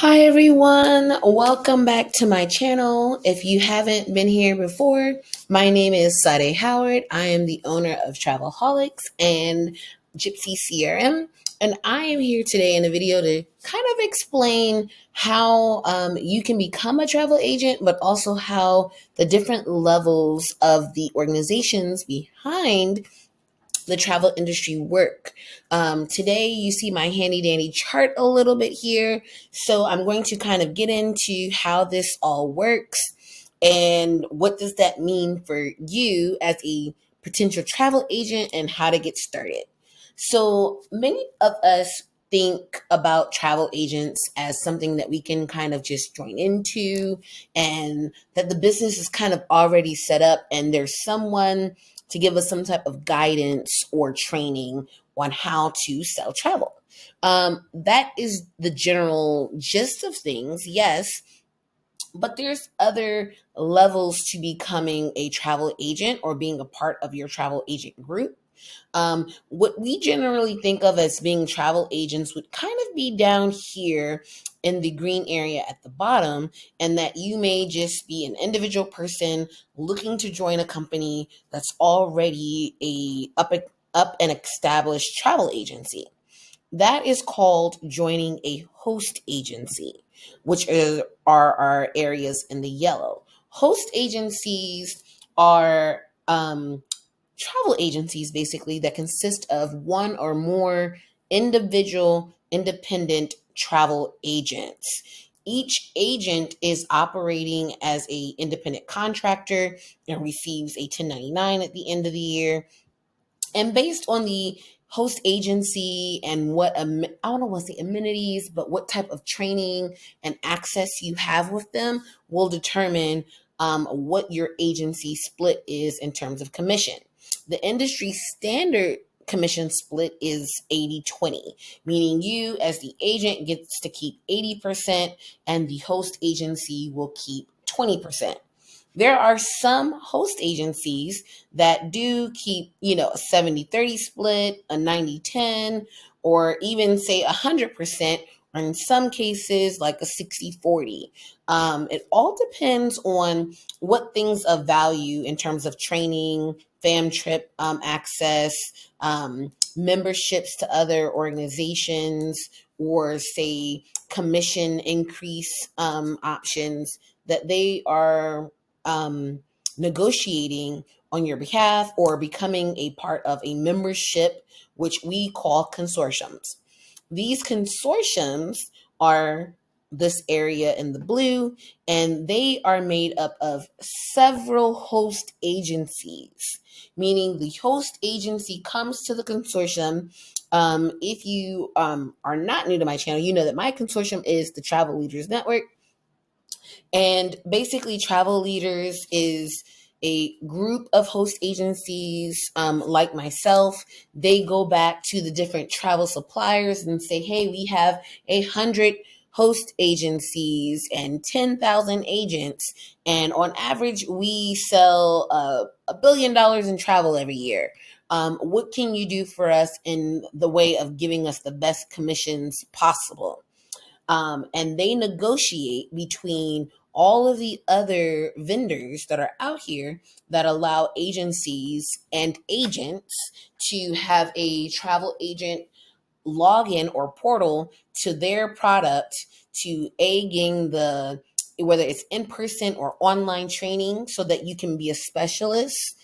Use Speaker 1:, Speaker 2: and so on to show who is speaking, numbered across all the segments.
Speaker 1: Hi everyone, welcome back to my channel. If you haven't been here before, my name is SADE Howard. I am the owner of TravelHolics and Gypsy CRM, and I am here today in a video to kind of explain how you can become a travel agent, but also how the different levels of the organizations behind the travel industry work. Today, you see my handy dandy chart a little bit here. So I'm going to kind of get into how this all works and what does that mean for you as a potential travel agent and how to get started. So many of us think about travel agents as something that we can kind of just join into and that the business is kind of already set up and there's someone to give us some type of guidance or training on how to sell travel. That is the general gist of things, yes, but there's other levels to becoming a travel agent or being a part of your travel agent group. What we generally think of as being travel agents would kind of be down here in the green area at the bottom, and that you may just be an individual person looking to join a company that's already up and established travel agency. That is called joining a host agency, are our areas in the yellow. Host agencies are travel agencies basically that consist of one or more individual independent travel agents. Each agent is operating as a independent contractor and receives a 1099 at the end of the year. And based on the host agency and what I don't want to say amenities, but what type of training and access you have with them will determine what your agency split is in terms of commission. The industry standard commission split is 80-20, meaning you as the agent gets to keep 80% and the host agency will keep 20%. There are some host agencies that do keep, a 70-30 split, a 90-10, or even say 100%, or in some cases like a 60-40. It all depends on what things of value in terms of training, fam trip access, memberships to other organizations, or say commission increase options that they are negotiating on your behalf or becoming a part of a membership, which we call consortiums. These consortiums are this area in the blue, and they are made up of several host agencies, meaning the host agency comes to the consortium. If you are not new to my channel, you know that my consortium is the Travel Leaders Network. And basically, Travel Leaders is a group of host agencies like myself. They go back to the different travel suppliers and say, hey, we have 100 host agencies and 10,000 agents. And on average, we sell $1 billion in travel every year. What can you do for us in the way of giving us the best commissions possible? And they negotiate between all of the other vendors that are out here that allow agencies and agents to have a travel agent login or portal to their product to gain the whether it's in person or online training so that you can be a specialist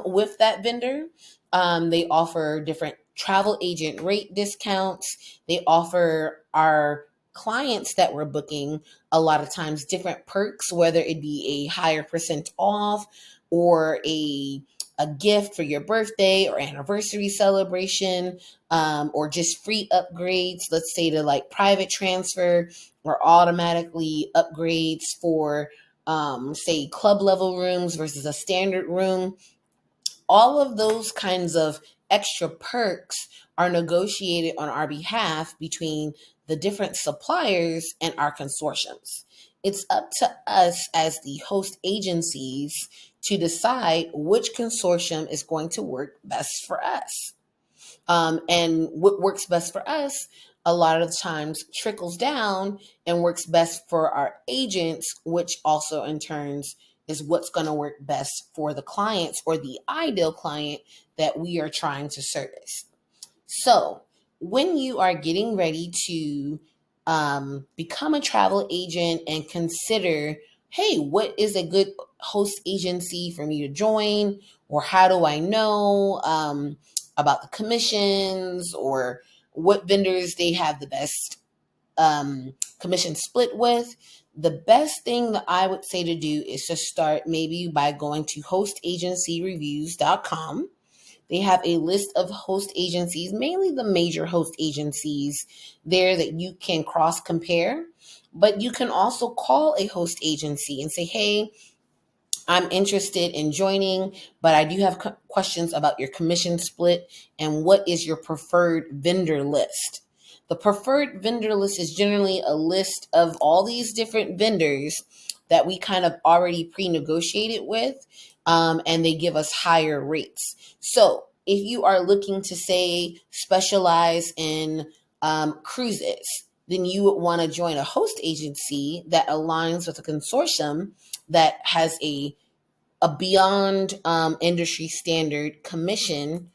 Speaker 1: with that vendor. They offer different travel agent rate discounts. They offer our clients that we're booking a lot of times different perks, whether it be a higher percent off or a gift for your birthday or anniversary celebration, or just free upgrades, let's say to like private transfer or automatically upgrades for, say, club level rooms versus a standard room. All of those kinds of extra perks are negotiated on our behalf between the different suppliers and our consortiums. It's up to us as the host agencies to decide which consortium is going to work best for us. And what works best for us a lot of the times trickles down and works best for our agents, which also in turns is what's going to work best for the clients or the ideal client that we are trying to service. So, when you are getting ready to become a travel agent and consider, hey, what is a good host agency for me to join? Or how do I know about the commissions or what vendors they have the best commission split with? The best thing that I would say to do is to start maybe by going to hostagencyreviews.com. They have a list of host agencies, mainly the major host agencies there that you can cross compare. But you can also call a host agency and say, hey, I'm interested in joining, but I do have questions about your commission split and what is your preferred vendor list. The preferred vendor list is generally a list of all these different vendors that we kind of already pre-negotiated with, and they give us higher rates. So if you are looking to, say, specialize in cruises, then you would want to join a host agency that aligns with a consortium that has a beyond industry standard commission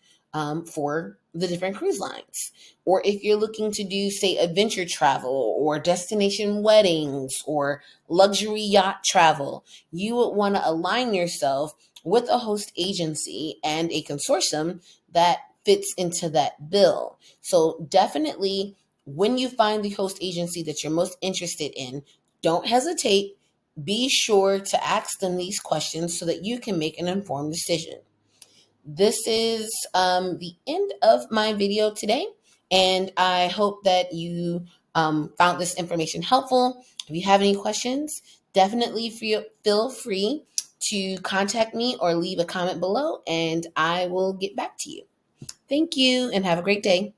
Speaker 1: for the different cruise lines. Or if you're looking to do, say, adventure travel or destination weddings or luxury yacht travel, you would want to align yourself with a host agency and a consortium that fits into that bill. So definitely, when you find the host agency that you're most interested in, don't hesitate. Be sure to ask them these questions so that you can make an informed decision. This is the end of my video today, and I hope that you found this information helpful. If you have any questions, definitely feel free to contact me or leave a comment below, and I will get back to you. Thank you, and have a great day.